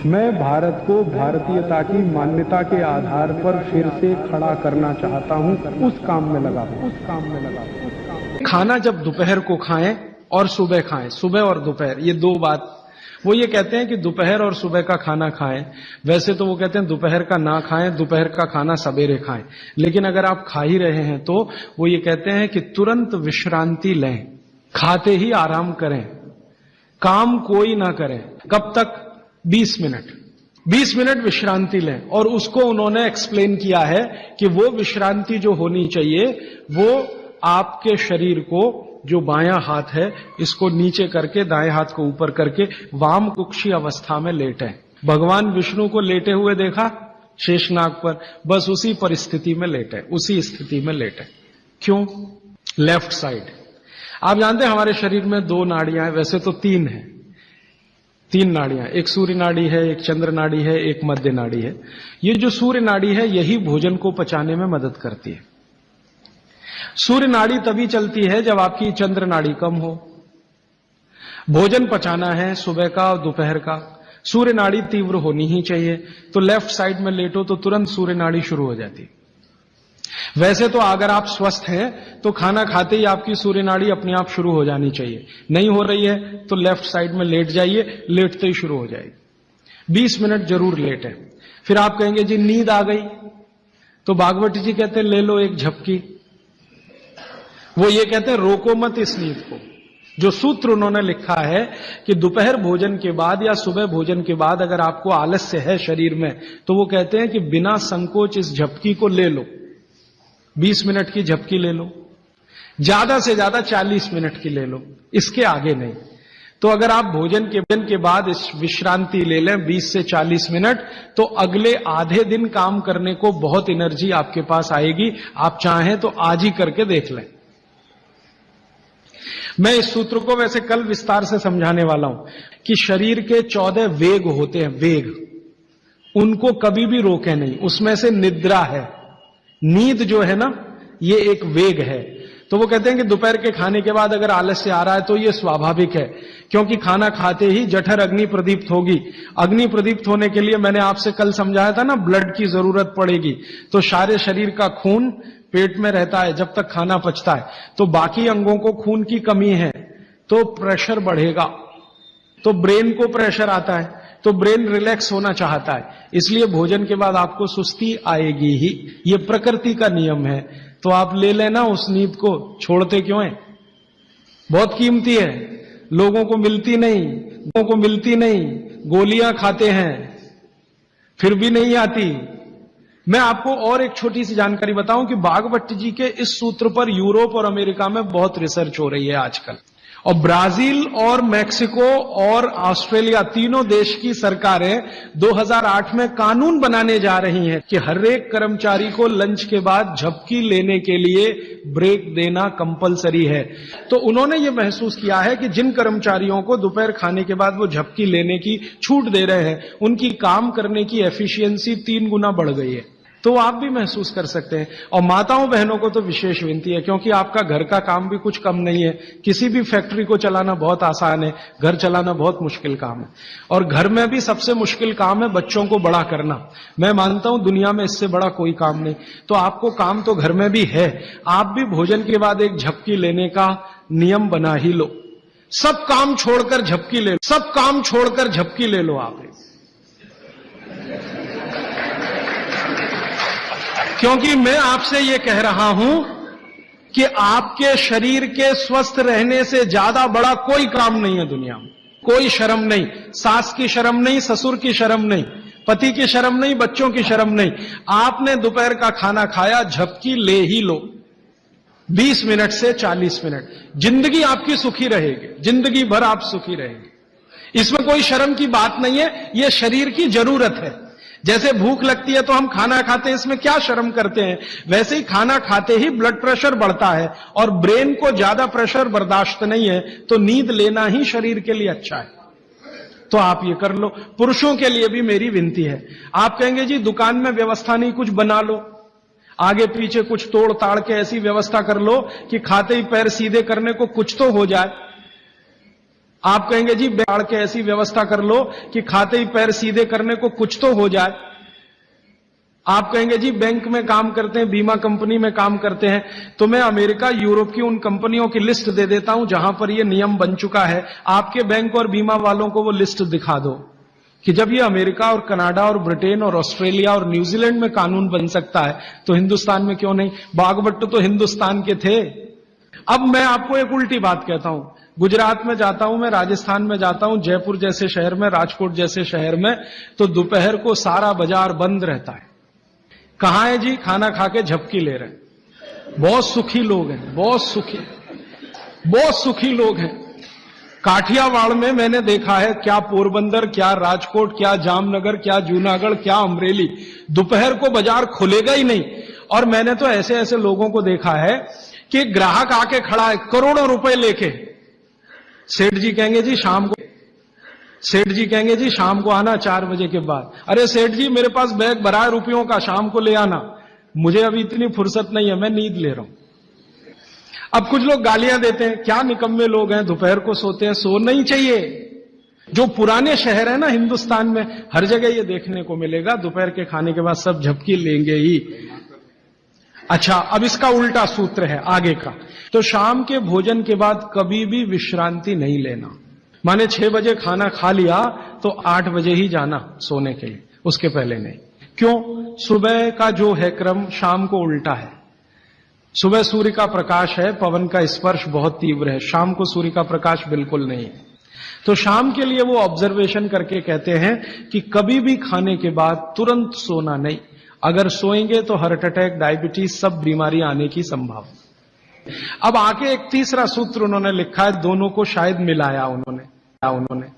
मैं भारत को भारतीयता की मान्यता के आधार पर फिर से खड़ा करना चाहता हूं, उस काम में लगा हूं। खाना जब दोपहर को खाएं और सुबह खाएं, सुबह और दोपहर, ये दो बात। वो ये कहते हैं कि दोपहर और सुबह का खाना खाएं। वैसे तो वो कहते हैं दोपहर का ना खाएं, दोपहर का खाना सवेरे खाएं। लेकिन अगर आप खा ही रहे हैं तो वो ये कहते हैं कि तुरंत विश्रांति लें, खाते ही आराम करें, काम कोई ना करें। कब तक? 20 मिनट। 20 मिनट विश्रांति लें। और उसको उन्होंने एक्सप्लेन किया है कि वो विश्रांति जो होनी चाहिए वो आपके शरीर को, जो बायां हाथ है इसको नीचे करके दाएं हाथ को ऊपर करके वाम कुक्षी अवस्था में लेटें। भगवान विष्णु को लेटे हुए देखा शेषनाग पर, बस उसी परिस्थिति में लेटें, उसी स्थिति में लेटें। क्यों? Left side. आप जानते हैं हमारे शरीर में 2 नाड़ियां हैं, वैसे तो 3 है, 3 नाड़ियां, एक सूर्य नाड़ी है, एक चंद्र नाड़ी है, एक मध्य नाड़ी है। ये जो सूर्य नाड़ी है यही भोजन को पचाने में मदद करती है। सूर्य नाड़ी तभी चलती है जब आपकी चंद्र नाड़ी कम हो। भोजन पचाना है सुबह का और दोपहर का, सूर्य नाड़ी तीव्र होनी ही चाहिए। तो लेफ्ट साइड में लेटो तो तुरंत सूर्य नाड़ी शुरू हो जाती है। वैसे तो अगर आप स्वस्थ हैं तो खाना खाते ही आपकी सूर्य नाड़ी अपने आप शुरू हो जानी चाहिए। नहीं हो रही है तो लेफ्ट साइड में लेट जाइए, लेटते ही शुरू हो जाएगी। 20 मिनट जरूर लेटें। फिर आप कहेंगे जी नींद आ गई, तो भागवत जी कहते हैं ले लो एक झपकी। वो ये कहते हैं रोको मत इस नींद को। जो सूत्र उन्होंने लिखा है कि दोपहर भोजन के बाद या सुबह भोजन के बाद अगर आपको आलस्य है शरीर में, तो वो कहते हैं कि बिना संकोच इस झपकी को ले लो। 20 मिनट की झपकी ले लो, ज्यादा से ज्यादा 40 मिनट की ले लो, इसके आगे नहीं। तो अगर आप भोजन के बाद इस विश्रांति ले लें 20 से 40 मिनट, तो अगले आधे दिन काम करने को बहुत एनर्जी आपके पास आएगी। आप चाहें तो आज ही करके देख लें। मैं इस सूत्र को वैसे कल विस्तार से समझाने वाला हूं कि शरीर के 14 वेग होते हैं, वेग, उनको कभी भी रोके नहीं। उसमें से निद्रा है, नींद जो है ना, ये एक वेग है। तो वो कहते हैं कि दोपहर के खाने के बाद अगर आलस्य आ रहा है तो ये स्वाभाविक है, क्योंकि खाना खाते ही जठर अग्नि प्रदीप्त होगी। अग्नि प्रदीप्त होने के लिए मैंने आपसे कल समझाया था ना, ब्लड की जरूरत पड़ेगी। तो सारे शरीर का खून पेट में रहता है जब तक खाना पचता है, तो बाकी अंगों को खून की कमी है तो प्रेशर बढ़ेगा, तो ब्रेन को प्रेशर आता है, तो ब्रेन रिलैक्स होना चाहता है, इसलिए भोजन के बाद आपको सुस्ती आएगी ही। ये प्रकृति का नियम है। तो आप ले लेना उस नींद को, छोड़ते क्यों हैं? बहुत कीमती है, लोगों को मिलती नहीं, गोलियां खाते हैं फिर भी नहीं आती। मैं आपको और एक छोटी सी जानकारी बताऊं कि भागवत जी के इस सूत्र पर यूरोप और अमेरिका में बहुत रिसर्च हो रही है आजकल। और ब्राजील और मैक्सिको और ऑस्ट्रेलिया, तीनों देश की सरकारें 2008 में कानून बनाने जा रही हैं कि हर एक कर्मचारी को लंच के बाद झपकी लेने के लिए ब्रेक देना कंपलसरी है। तो उन्होंने ये महसूस किया है कि जिन कर्मचारियों को दोपहर खाने के बाद वो झपकी लेने की छूट दे रहे हैं, उनकी काम करने की एफिशिएंसी 3 गुना बढ़ गई है। तो आप भी महसूस कर सकते हैं। और माताओं बहनों को तो विशेष विनती है, क्योंकि आपका घर का काम भी कुछ कम नहीं है। किसी भी फैक्ट्री को चलाना बहुत आसान है, घर चलाना बहुत मुश्किल काम है। और घर में भी सबसे मुश्किल काम है बच्चों को बड़ा करना। मैं मानता हूं दुनिया में इससे बड़ा कोई काम नहीं। तो आपको काम तो घर में भी है, आप भी भोजन के बाद एक झपकी लेने का नियम बना ही लो। सब काम छोड़कर झपकी ले लो, सब काम छोड़कर झपकी ले लो आप। क्योंकि मैं आपसे यह कह रहा हूं कि आपके शरीर के स्वस्थ रहने से ज्यादा बड़ा कोई काम नहीं है दुनिया में। कोई शर्म नहीं, सास की शर्म नहीं, ससुर की शर्म नहीं, पति की शर्म नहीं, बच्चों की शर्म नहीं। आपने दोपहर का खाना खाया, झपकी ले ही लो 20 मिनट से 40 मिनट। जिंदगी आपकी सुखी रहेगी, जिंदगी भर आप सुखी रहेंगे। इसमें कोई शर्म की बात नहीं है, यह शरीर की जरूरत है। जैसे भूख लगती है तो हम खाना खाते हैं, इसमें क्या शर्म करते हैं? वैसे ही खाना खाते ही ब्लड प्रेशर बढ़ता है और ब्रेन को ज्यादा प्रेशर बर्दाश्त नहीं है, तो नींद लेना ही शरीर के लिए अच्छा है। तो आप ये कर लो। पुरुषों के लिए भी मेरी विनती है। आप कहेंगे जी दुकान में व्यवस्था नहीं, कुछ बना लो, आगे पीछे कुछ तोड़ ताड़ के ऐसी व्यवस्था कर लो कि खाते ही पैर सीधे करने को कुछ तो हो जाए। आप कहेंगे जी बैठ के ऐसी व्यवस्था कर लो कि खाते ही पैर सीधे करने को कुछ तो हो जाए। आप कहेंगे जी बैंक में काम करते हैं, बीमा कंपनी में काम करते हैं, तो मैं अमेरिका यूरोप की उन कंपनियों की लिस्ट दे देता हूं जहां पर यह नियम बन चुका है। आपके बैंक और बीमा वालों को वो लिस्ट दिखा दो कि जब ये अमेरिका और कनाडा और ब्रिटेन और ऑस्ट्रेलिया और न्यूजीलैंड में कानून बन सकता है तो हिंदुस्तान में क्यों नहीं। बागवट तो हिंदुस्तान के थे। अब मैं आपको एक उल्टी बात कहता हूं, गुजरात में जाता हूं, मैं राजस्थान में जाता हूं, जयपुर जैसे शहर में, राजकोट जैसे शहर में, तो दोपहर को सारा बाजार बंद रहता है। कहां है जी? खाना खा के झपकी ले रहे हैं। बहुत सुखी लोग हैं, बहुत सुखी लोग हैं। काठियावाड़ में मैंने देखा है, क्या पोरबंदर, क्या राजकोट, क्या जामनगर, क्या जूनागढ़, क्या अमरेली, दोपहर को बाजार खुलेगा ही नहीं। और मैंने तो ऐसे ऐसे लोगों को देखा है कि ग्राहक आके खड़ा है करोड़ों रुपए लेके, सेठ जी कहेंगे जी शाम को आना 4 बजे के बाद। अरे सेठ जी मेरे पास बैग भरा है रुपयों का, शाम को ले आना, मुझे अभी इतनी फुर्सत नहीं है, मैं नींद ले रहा हूं। अब कुछ लोग गालियां देते हैं, क्या निकम्मे लोग हैं, दोपहर को सोते हैं। सोना ही चाहिए। जो पुराने शहर है ना हिंदुस्तान में, हर जगह ये देखने को मिलेगा, दोपहर के खाने के बाद सब झपकी लेंगे ही। अच्छा, अब इसका उल्टा सूत्र है आगे का, तो शाम के भोजन के बाद कभी भी विश्रांति नहीं लेना। माने 6 बजे खाना खा लिया तो 8 बजे ही जाना सोने के लिए, उसके पहले नहीं। क्यों? सुबह का जो है क्रम शाम को उल्टा है। सुबह सूर्य का प्रकाश है, पवन का स्पर्श बहुत तीव्र है, शाम को सूर्य का प्रकाश बिल्कुल नहीं है। तो शाम के लिए वो ऑब्जर्वेशन करके कहते हैं कि कभी भी खाने के बाद तुरंत सोना नहीं। अगर सोएंगे तो हार्ट अटैक, डायबिटीज, सब बीमारी आने की संभावना। अब आके एक तीसरा सूत्र उन्होंने लिखा है, दोनों को शायद मिलाया उन्होंने।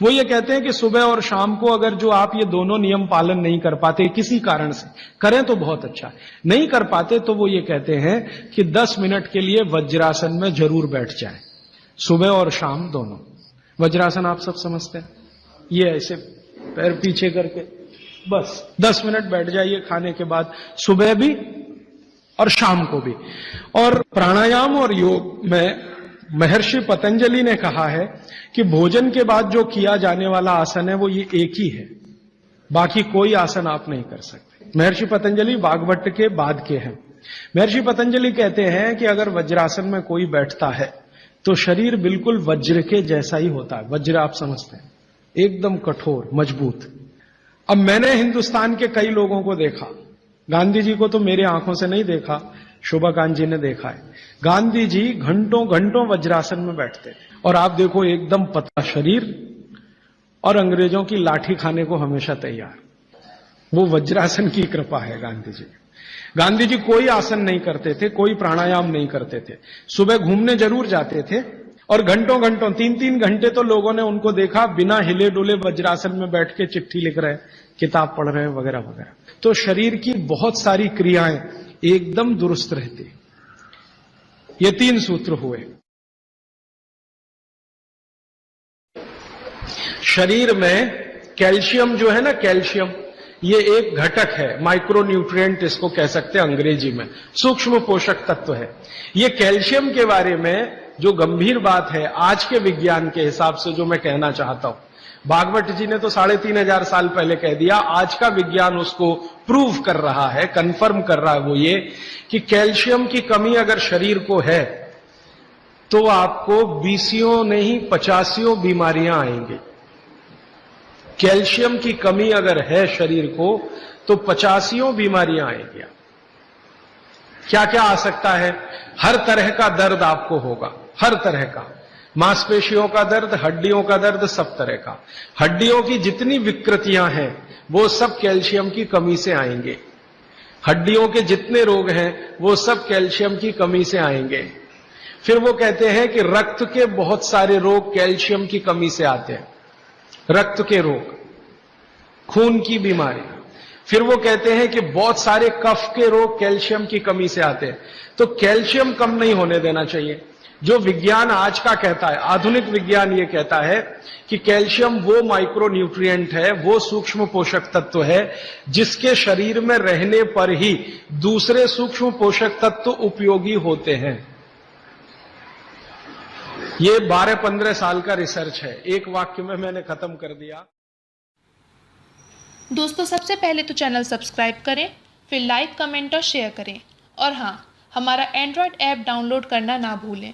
वो ये कहते हैं कि सुबह और शाम को अगर जो आप ये दोनों नियम पालन नहीं कर पाते किसी कारण से, करें तो बहुत अच्छा, नहीं कर पाते तो वो ये कहते हैं कि 10 मिनट के लिए वज्रासन में जरूर बैठ जाए, सुबह और शाम दोनों। वज्रासन आप सब समझते हैं, ये ऐसे पैर पीछे करके बस 10 मिनट बैठ जाइए खाने के बाद, सुबह भी और शाम को भी। और प्राणायाम और योग में महर्षि पतंजलि ने कहा है कि भोजन के बाद जो किया जाने वाला आसन है वो ये एक ही है, बाकी कोई आसन आप नहीं कर सकते। महर्षि पतंजलि वाग्भट के बाद के हैं। महर्षि पतंजलि कहते हैं कि अगर वज्रासन में कोई बैठता है तो शरीर बिल्कुल वज्र के जैसा ही होता है। वज्र आप समझते हैं, एकदम कठोर मजबूत। अब मैंने हिंदुस्तान के कई लोगों को देखा, गांधी जी को तो मेरे आंखों से नहीं देखा, शोभाकांत जी ने देखा है। गांधी जी घंटों घंटों वज्रासन में बैठते थे, और आप देखो एकदम पतला शरीर और अंग्रेजों की लाठी खाने को हमेशा तैयार। वो वज्रासन की कृपा है गांधी जी। गांधी जी कोई आसन नहीं करते थे, कोई प्राणायाम नहीं करते थे। सुबह घूमने जरूर जाते थे और घंटों घंटों 3-3 घंटे तो लोगों ने उनको देखा बिना हिले डुले वज्रासन में बैठ के चिट्ठी लिख रहे, किताब पढ़ रहे वगैरह वगैरह। तो शरीर की बहुत सारी क्रियाएं एकदम दुरुस्त रहती। ये 3 सूत्र हुए। शरीर में कैल्शियम जो है ना, कैल्शियम ये एक घटक है, माइक्रो न्यूट्रिएंट इसको कह सकते हैं अंग्रेजी में, सूक्ष्म पोषक तत्व है। ये कैल्शियम के बारे में जो गंभीर बात है आज के विज्ञान के हिसाब से जो मैं कहना चाहता हूं, भागवत जी ने तो 3500 साल पहले कह दिया, आज का विज्ञान उसको प्रूव कर रहा है, कंफर्म कर रहा है। वो ये कि कैल्शियम की कमी अगर शरीर को है तो आपको 20 नहीं 85 बीमारियां आएंगी। कैल्शियम की कमी अगर है शरीर को तो 85 बीमारियां आएंगी। क्या क्या आ सकता है? हर तरह का दर्द आपको होगा, हर तरह का, मांसपेशियों का दर्द, हड्डियों का दर्द, सब तरह का। हड्डियों की जितनी विकृतियां हैं वो सब कैल्शियम की कमी से आएंगे। हड्डियों के जितने रोग हैं वो सब कैल्शियम की कमी से आएंगे। फिर वो कहते हैं कि रक्त के बहुत सारे रोग कैल्शियम की कमी से आते हैं, रक्त के रोग, खून की बीमारी। फिर वो कहते हैं कि बहुत सारे कफ के रोग कैल्शियम की कमी से आते हैं। तो कैल्शियम कम नहीं होने देना चाहिए। जो विज्ञान आज का कहता है, आधुनिक विज्ञान ये कहता है कि कैल्शियम वो माइक्रो न्यूट्रिएंट है, वो सूक्ष्म पोषक तत्व है जिसके शरीर में रहने पर ही दूसरे सूक्ष्म पोषक तत्व उपयोगी होते हैं। ये 12-15 साल का रिसर्च है, एक वाक्य में मैंने खत्म कर दिया। दोस्तों, सबसे पहले तो चैनल सब्सक्राइब करें, फिर लाइक, कमेंट और शेयर करें। और हाँ, हमारा एंड्रॉयड ऐप डाउनलोड करना ना भूलें।